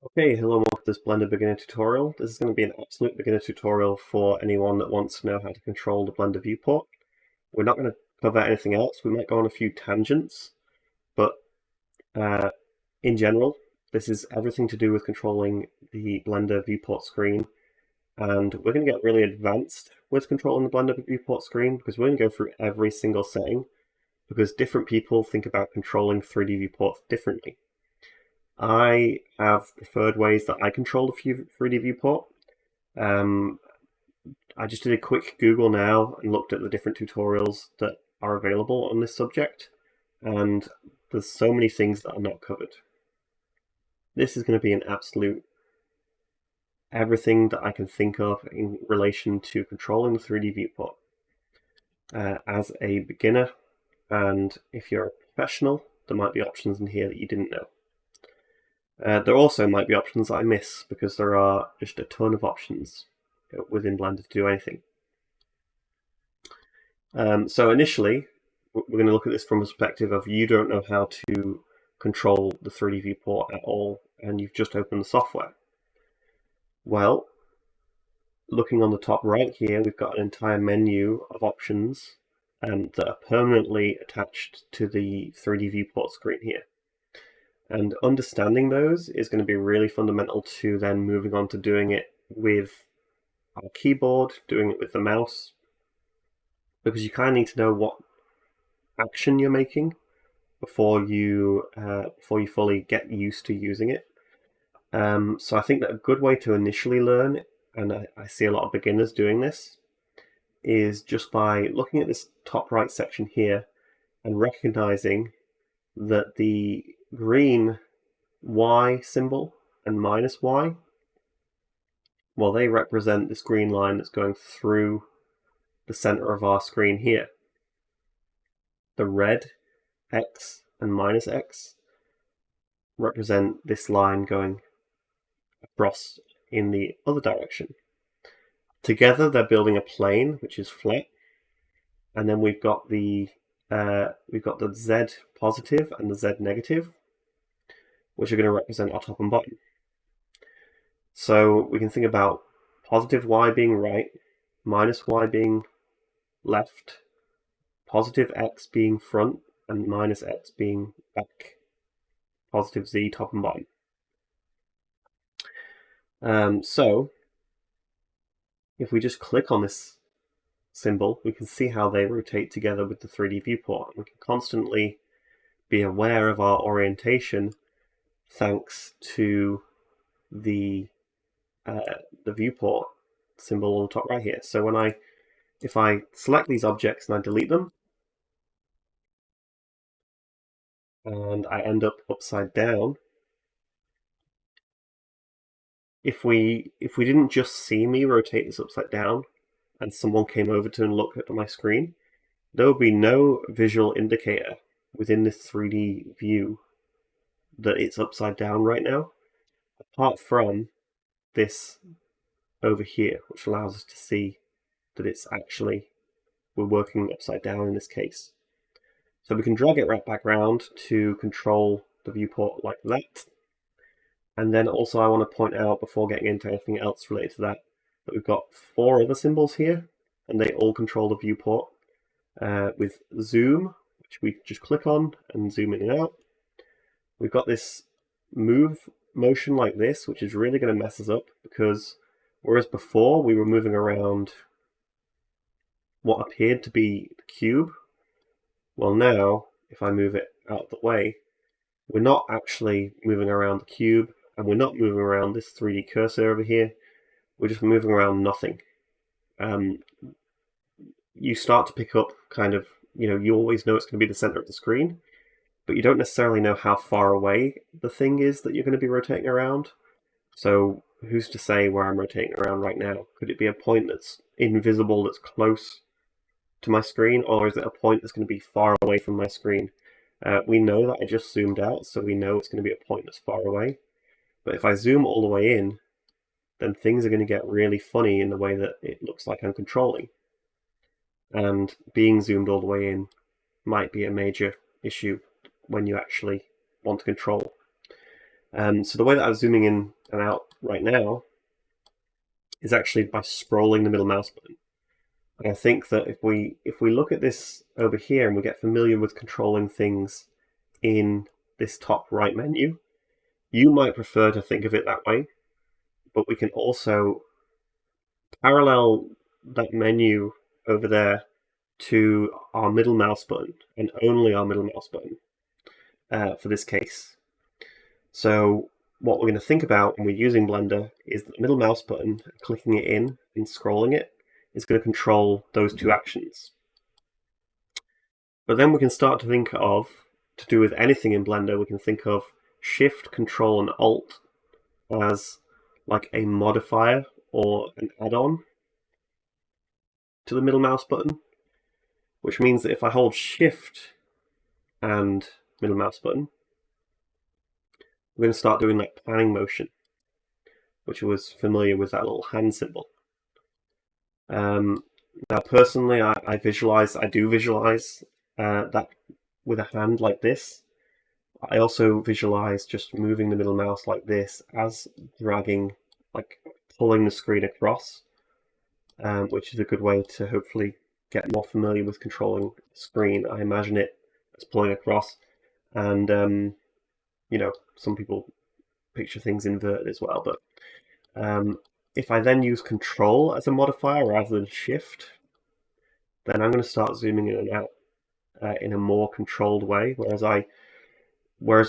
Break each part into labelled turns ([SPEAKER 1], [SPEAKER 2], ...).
[SPEAKER 1] Okay, hello and welcome to this Blender beginner tutorial. This is going to be an absolute beginner tutorial for anyone that wants to know how to control the Blender viewport. We're not going to cover anything else. We might go on a few tangents, but in general, this is everything to do with controlling the Blender viewport screen. And we're going to get really advanced with controlling the Blender viewport screen because we're going to go through every single setting because different people think about controlling 3D viewports differently. I have preferred ways that I control the 3D viewport. I just did a quick Google now and looked at the different tutorials that are available on this subject, and there's so many things that are not covered. This is going to be an absolute everything that I can think of in relation to controlling the 3D viewport. As a beginner, and if you're a professional, there might be options in here that you didn't know. There also might be options that I miss because there are just a ton of options within Blender to do anything. So initially, we're going to look at this from a perspective of you don't know how to control the 3D viewport at all, and you've just opened the software. Well, looking on the top right here, we've got an entire menu of options that are permanently attached to the 3D viewport screen here. And understanding those is going to be really fundamental to then moving on to doing it with our keyboard, doing it with the mouse, because you kind of need to know what action you're making before you fully get used to using it. So I think that a good way to initially learn, and I see a lot of beginners doing this, is just by looking at this top right section here and recognizing that the green Y symbol and minus Y, well, they represent this green line that's going through the center of our screen here. The red X and minus X represent this line going across in the other direction. Together, they're building a plane which is flat, and then we've got the Z positive and the Z negative, which are going to represent our top and bottom. So we can think about positive Y being right, minus Y being left, positive X being front, and minus X being back. Positive Z top and bottom. So if we just click on this symbol, we can see how they rotate together with the 3D viewport. We can constantly be aware of our orientation thanks to the viewport symbol on the top right here. So if I select these objects and I delete them, and I end up upside down, if we didn't just see me rotate this upside down, and someone came over to and looked at my screen, there would be no visual indicator within this 3D view that it's upside down right now, apart from this over here, which allows us to see that it's actually, we're working upside down in this case. So we can drag it right back around to control the viewport like that. And then also I want to point out, before getting into anything else related to that we've got 4 other symbols here, and they all control the viewport with zoom, which we just click on and zoom in and out. We've got this move motion like this, which is really going to mess us up because whereas before we were moving around what appeared to be the cube, well now, if I move it out of the way, we're not actually moving around the cube, and we're not moving around this 3D cursor over here. We're just moving around nothing. You start to pick up kind of, you always know it's going to be the center of the screen, but you don't necessarily know how far away the thing is that you're going to be rotating around. So who's to say where I'm rotating around right now? Could it be a point that's invisible, that's close to my screen, or is it a point that's going to be far away from my screen? We know that I just zoomed out, so we know it's going to be a point that's far away. But if I zoom all the way in, then things are going to get really funny in the way that it looks like I'm controlling. And being zoomed all the way in might be a major issue when you actually want to control. So the way that I'm zooming in and out right now is actually by scrolling the middle mouse button. And I think that if we look at this over here and we get familiar with controlling things in this top right menu, you might prefer to think of it that way, but we can also parallel that menu over there to our middle mouse button and only our middle mouse button for this case. So what we're going to think about when we're using Blender is that the middle mouse button, clicking it in and scrolling it, is going to control those two actions. But then we can start to think of, to do with anything in Blender, we can think of Shift, Control, and Alt as like a modifier or an add-on to the middle mouse button, which means that if I hold Shift and middle mouse button, we're going to start doing that panning motion, which was familiar with that little hand symbol. Now, personally, I do visualize that with a hand like this. I also visualize just moving the middle mouse like this as dragging, like pulling the screen across, which is a good way to hopefully get more familiar with controlling the screen. I imagine it as pulling across, and you know, some people picture things inverted as well, but if I then use Control as a modifier rather than Shift, then I'm going to start zooming in and out in a more controlled way, whereas I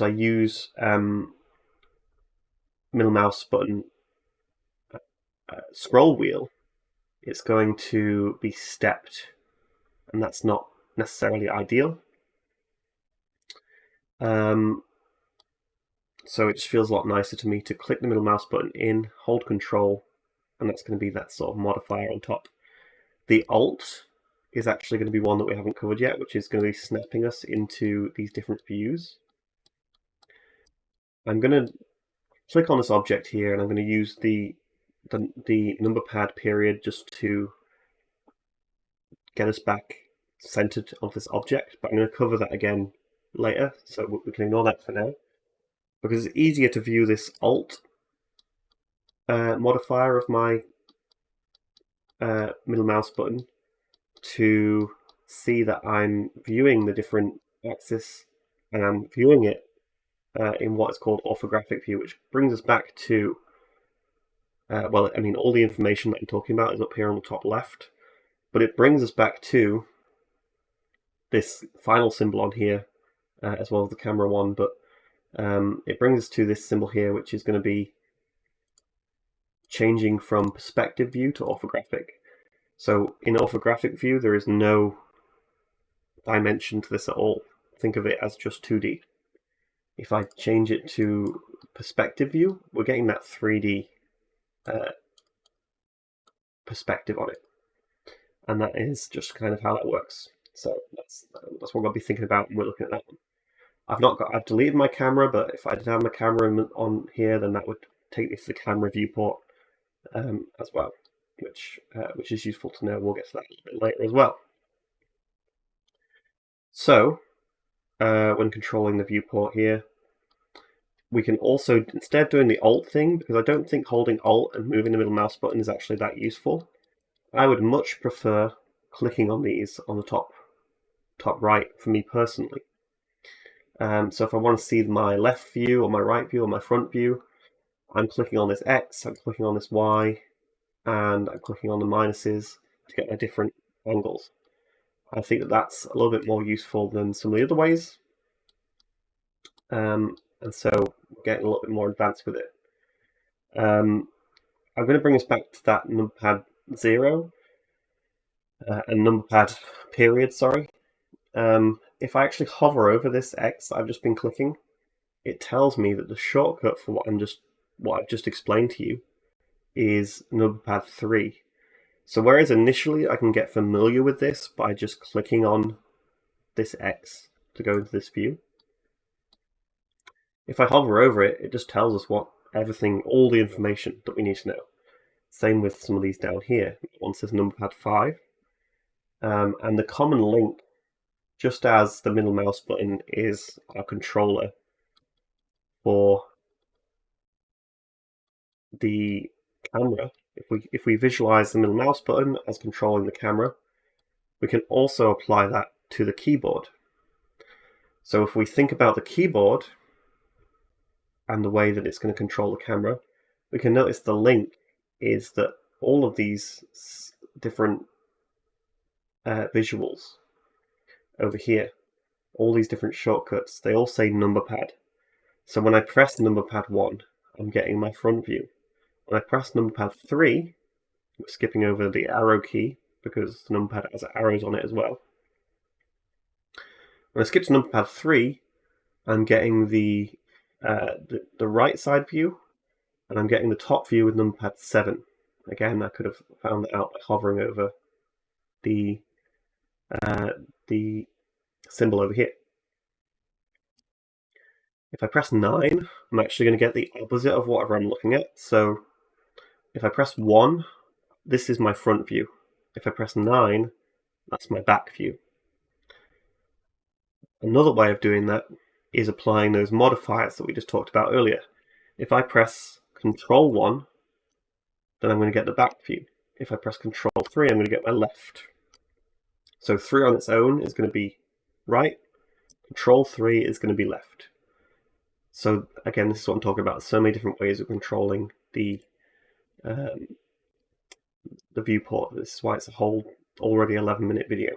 [SPEAKER 1] use middle mouse button scroll wheel, it's going to be stepped, and that's not necessarily ideal. So it just feels a lot nicer to me to click the middle mouse button in, hold Control, and that's going to be that sort of modifier on top. The Alt is actually going to be one that we haven't covered yet, which is going to be snapping us into these different views. I'm going to click on this object here, and I'm going to use the Numberpad period just to get us back centered on this object, but I'm going to cover that again later, so we can ignore that for now, because it's easier to view this Alt modifier of my middle mouse button to see that I'm viewing the different axis, and I'm viewing it in what is called orthographic view, which brings us back to well, I mean, all the information that I'm talking about is up here on the top left, but it brings us back to this final symbol on here, as well as the camera one, but it brings us to this symbol here, which is going to be changing from perspective view to orthographic. So in orthographic view, there is no dimension to this at all. Think of it as just 2D. If I change it to perspective view, we're getting that 3D perspective on it, and that is just kind of how that works. So that's what I'll be thinking about when we're looking at that one. I've deleted my camera, but if I did have my camera on here, then that would take me to the camera viewport as well, which is useful to know. We'll get to that a little bit later as well. So when controlling the viewport here, we can also, instead of doing the Alt thing, because I don't think holding Alt and moving the middle mouse button is actually that useful, I would much prefer clicking on these on the top right for me personally. So if I want to see my left view or my right view or my front view, I'm clicking on this X, I'm clicking on this Y, and I'm clicking on the minuses to get my different angles. I think that that's a little bit more useful than some of the other ways. And so we're getting a little bit more advanced with it. I'm going to bring us back to that Numberpad 0 and Numberpad period, sorry. If I actually hover over this X that I've just been clicking, it tells me that the shortcut for what I've just explained to you is Numberpad 3. So whereas initially I can get familiar with this by just clicking on this X to go into this view, if I hover over it, it just tells us all the information that we need to know. Same with some of these down here. One says Numberpad 5. And the common link, just as the middle mouse button is our controller for the camera, if we visualize the middle mouse button as controlling the camera, we can also apply that to the keyboard. So if we think about the keyboard and the way that it's going to control the camera, we can notice the link is that all of these different visuals over here, all these different shortcuts, they all say Numberpad. So when I press Numberpad 1, I'm getting my front view. When I press Numberpad 3, I'm skipping over the arrow key because Numberpad has arrows on it as well. When I skip to Numberpad 3, I'm getting the right side view, and I'm getting the top view with Numberpad 7. Again, I could have found that out by hovering over the symbol over here. If I press 9, I'm actually going to get the opposite of whatever I'm looking at. So if I press 1, this is my front view. If I press 9, that's my back view. Another way of doing that is applying those modifiers that we just talked about earlier. If I press Control 1, then I'm going to get the back view. If I press Control 3, I'm going to get my left. So 3 on its own is going to be right. Control 3 is going to be left. So again, this is what I'm talking about. So many different ways of controlling the viewport. This is why it's a whole already 11-minute video.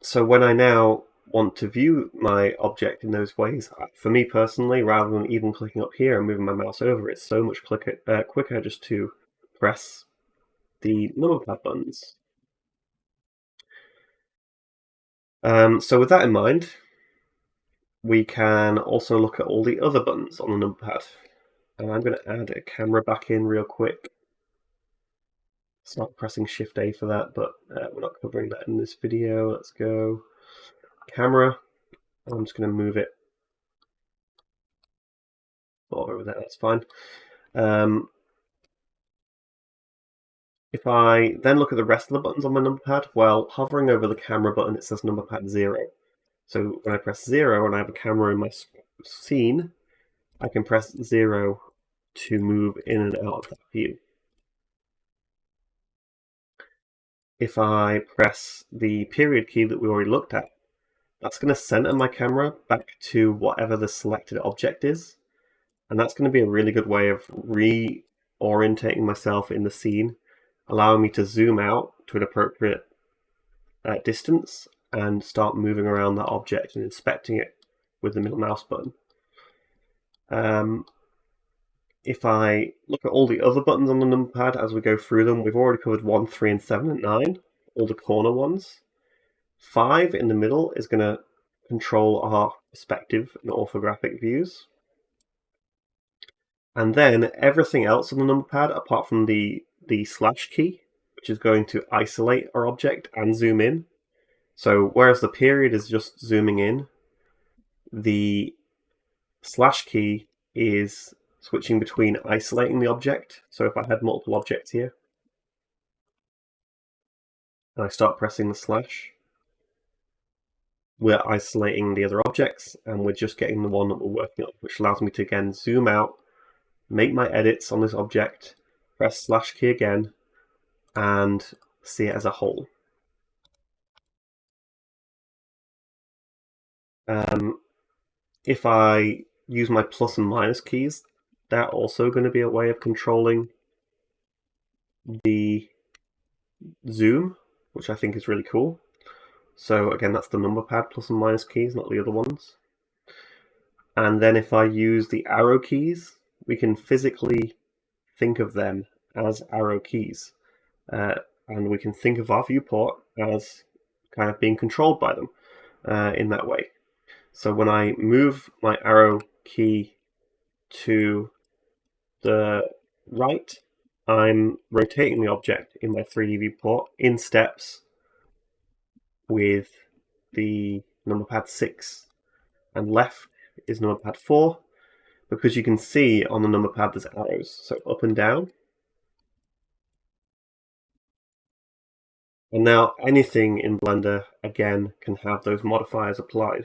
[SPEAKER 1] So when I now want to view my object in those ways, for me personally, rather than even clicking up here and moving my mouse over, it's so much quicker just to press the Numberpad buttons. So with that in mind, we can also look at all the other buttons on the Numberpad. And I'm going to add a camera back in real quick. Start pressing Shift A for that, but we're not covering that in this video. Let's go camera. I'm just going to move it over there. That's fine. If I then look at the rest of the buttons on my Numberpad, well, hovering over the camera button, it says Numberpad 0. So when I press 0 and I have a camera in my scene, I can press 0 to move in and out of that view. If I press the period key that we already looked at, that's going to center my camera back to whatever the selected object is. And that's going to be a really good way of reorientating myself in the scene, allowing me to zoom out to an appropriate distance and start moving around that object and inspecting it with the middle mouse button. If I look at all the other buttons on the Numberpad as we go through them, we've already covered 1, 3, and 7, and 9, all the corner ones. 5 in the middle is going to control our perspective and orthographic views. And then everything else on the Numberpad, apart from the slash key, which is going to isolate our object and zoom in. So whereas the period is just zooming in, the slash key is switching between isolating the object. So if I had multiple objects here, and I start pressing the slash, we're isolating the other objects, and we're just getting the one that we're working on, which allows me to again zoom out, make my edits on this object, press slash key again, and see it as a whole. If I use my plus and minus keys, they're also going to be a way of controlling the zoom, which I think is really cool. So again, that's the Numberpad plus and minus keys, not the other ones. And then if I use the arrow keys, we can physically think of them as arrow keys. And we can think of our viewport as kind of being controlled by them in that way. So when I move my arrow key to the right, I'm rotating the object in my 3D viewport in steps with the Numberpad 6, and left is Numberpad 4, because you can see on the Numberpad there's arrows, so up and down. And now anything in Blender, again, can have those modifiers applied.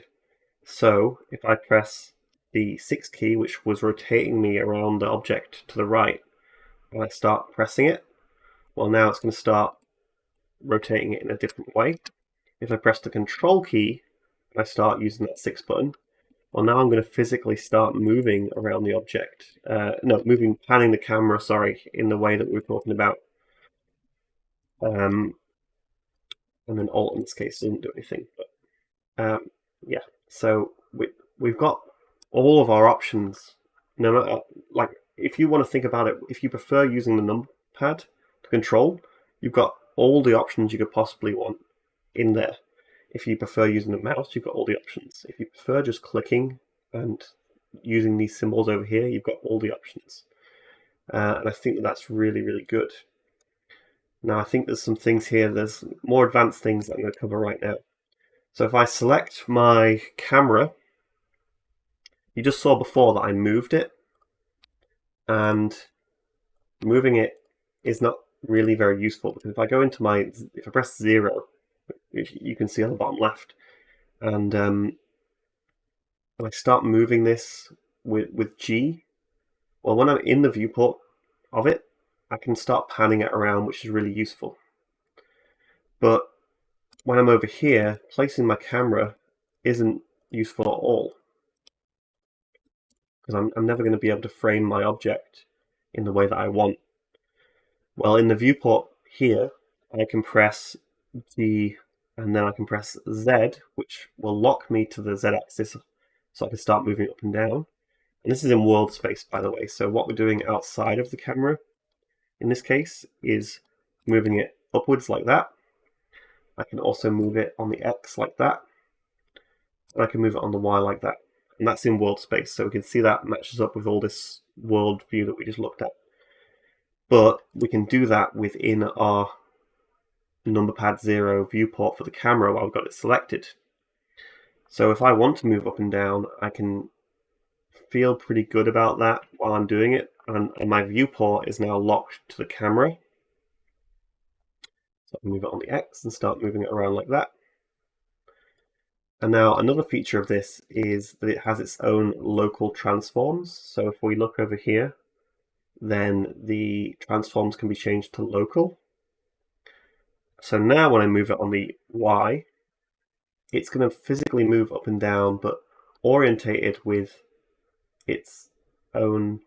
[SPEAKER 1] So if I press the 6 key, which was rotating me around the object to the right, and I start pressing it, well, now it's going to start rotating it in a different way. If I press the control key and I start using that 6 button, well, now I'm going to physically start moving around the object. Panning the camera, sorry, in the way that we were talking about. And then Alt in this case doesn't do anything. But yeah, so we've got all of our options. No matter, like, if you want to think about it, if you prefer using the numpad to control, you've got all the options you could possibly want in there. If you prefer using the mouse, you've got all the options. If you prefer just clicking and using these symbols over here, you've got all the options. And I think that's really, really good. Now, I think there's some things here, there's more advanced things that I'm going to cover right now. So if I select my camera, you just saw before that I moved it, and moving it is not really very useful, because if I go into if I press 0, you can see on the bottom left, and I start moving this with G, well, when I'm in the viewport of it, I can start panning it around, which is really useful. But when I'm over here, placing my camera isn't useful at all, because I'm never going to be able to frame my object in the way that I want. Well, in the viewport here, I can press G and then I can press Z, which will lock me to the Z axis so I can start moving up and down. And this is in world space, by the way. So what we're doing outside of the camera, in this case, is moving it upwards like that. I can also move it on the X like that. And I can move it on the Y like that. And that's in world space. So we can see that matches up with all this world view that we just looked at. But we can do that within our Numberpad 0 viewport for the camera while we've got it selected. So if I want to move up and down, I can feel pretty good about that while I'm doing it, and my viewport is now locked to the camera. So I can move it on the X and start moving it around like that. And now another feature of this is that it has its own local transforms. So if we look over here, then the transforms can be changed to local. So now when I move it on the Y, it's going to physically move up and down, but orientated with its own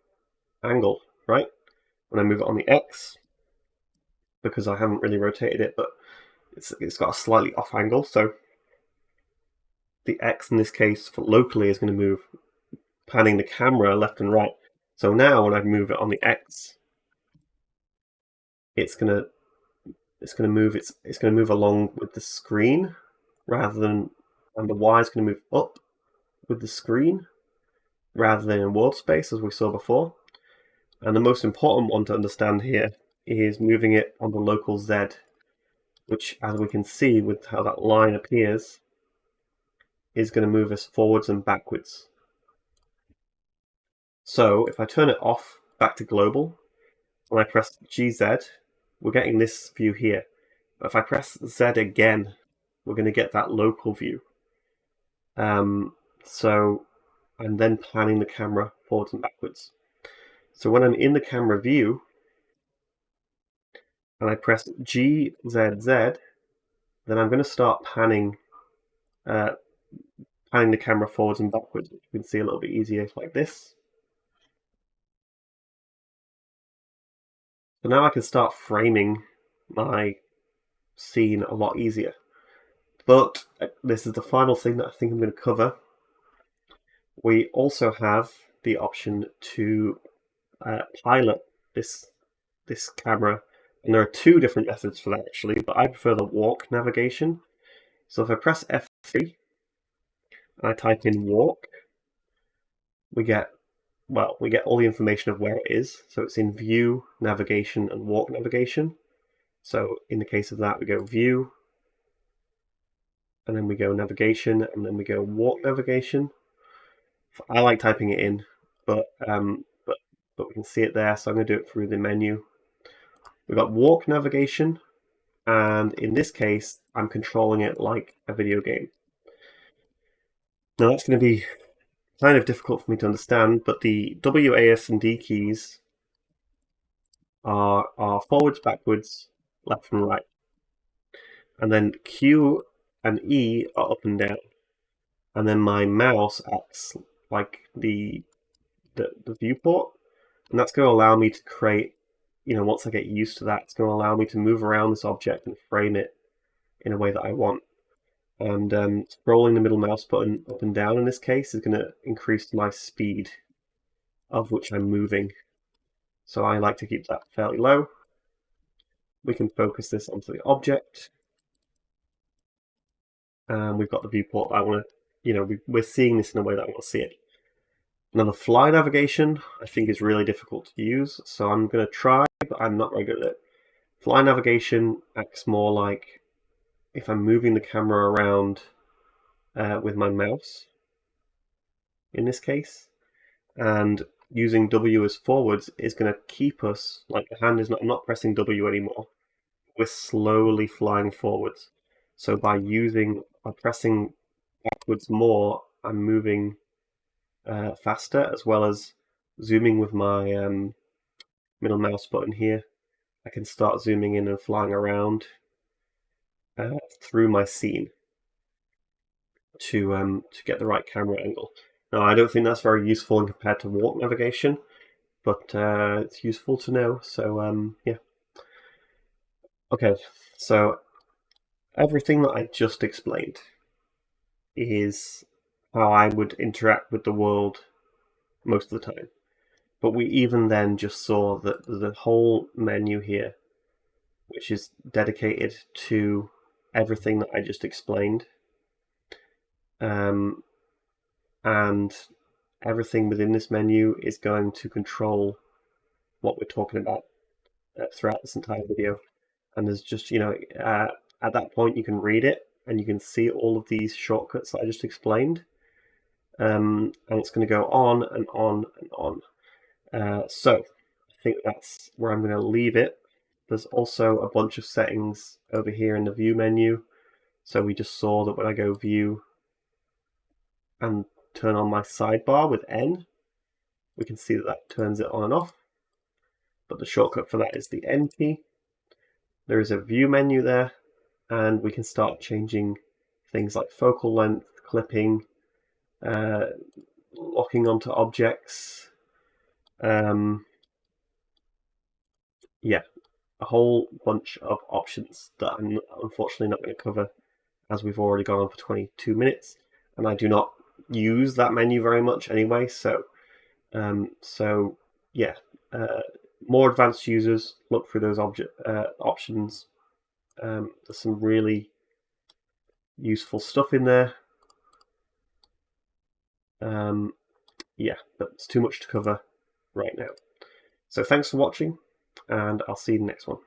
[SPEAKER 1] angle, right? When I move it on the X, because I haven't really rotated it, but it's got a slightly off angle, so the X in this case for locally is going to move, panning the camera left and right. So now when I move it on the X, it's going to move along with the screen rather than, and the Y is going to move up with the screen rather than in world space as we saw before. And the most important one to understand here is moving it on the local Z, which, as we can see with how that line appears, is going to move us forwards and backwards. So if I turn it off back to global, when I press GZ, we're getting this view here. But if I press Z again, we're going to get that local view. So I'm then panning the camera forwards and backwards. So when I'm in the camera view, and I press GZZ, then I'm going to start panning the camera forwards and backwards, which you can see a little bit easier like this. So now I can start framing my scene a lot easier. But this is the final thing that I think I'm going to cover. We also have the option to pilot this camera, and there are two different methods for that actually, but I prefer the walk navigation. So if I press F3 and I type in walk, we get all the information of where it is. So it's in view, navigation, and walk navigation. So in the case of that, we go view, and then we go navigation, and then we go walk navigation. I like typing it in, but we can see it there, so I'm going to do it through the menu. We've got walk navigation, and in this case, I'm controlling it like a video game. Now that's going to be kind of difficult for me to understand, but the W, A, S, and D keys are forwards, backwards, left and right. And then Q and E are up and down. And then my mouse acts like the viewport. And that's going to allow me to create, once I get used to that, it's going to allow me to move around this object and frame it in a way that I want. And scrolling the middle mouse button up and down in this case is going to increase my speed of which I'm moving. So I like to keep that fairly low. We can focus this onto the object. And we've got the viewport that I want to, we're seeing this in a way that I want to see it. Now the fly navigation I think is really difficult to use, so I'm going to try, but I'm not very good at it. Fly navigation acts more like if I'm moving the camera around with my mouse, in this case, and using W as forwards is going to keep us, like the hand is not, I'm not pressing W anymore, we're slowly flying forwards. So by pressing backwards more, I'm moving faster, as well as zooming with my middle mouse button here. I can start zooming in and flying around through my scene to get the right camera angle. Now, I don't think that's very useful compared to walk navigation, but it's useful to know. So yeah. Okay, so everything that I just explained is how I would interact with the world most of the time. But we even then just saw that the whole menu here, which is dedicated to everything that I just explained, and everything within this menu is going to control what we're talking about throughout this entire video. And there's just, at that point you can read it and you can see all of these shortcuts that I just explained. And it's going to go on and on and on. So I think that's where I'm going to leave it. There's also a bunch of settings over here in the view menu. So we just saw that when I go view and turn on my sidebar with N, we can see that that turns it on and off. But the shortcut for that is the N key. There is a view menu there, and we can start changing things like focal length, clipping, locking onto objects. Yeah, a whole bunch of options that I'm unfortunately not going to cover, as we've already gone on for 22 minutes, and I do not use that menu very much anyway. So yeah, more advanced users look through those options. There's some really useful stuff in there. Yeah, but it's too much to cover right now. So thanks for watching, and I'll see you in the next one.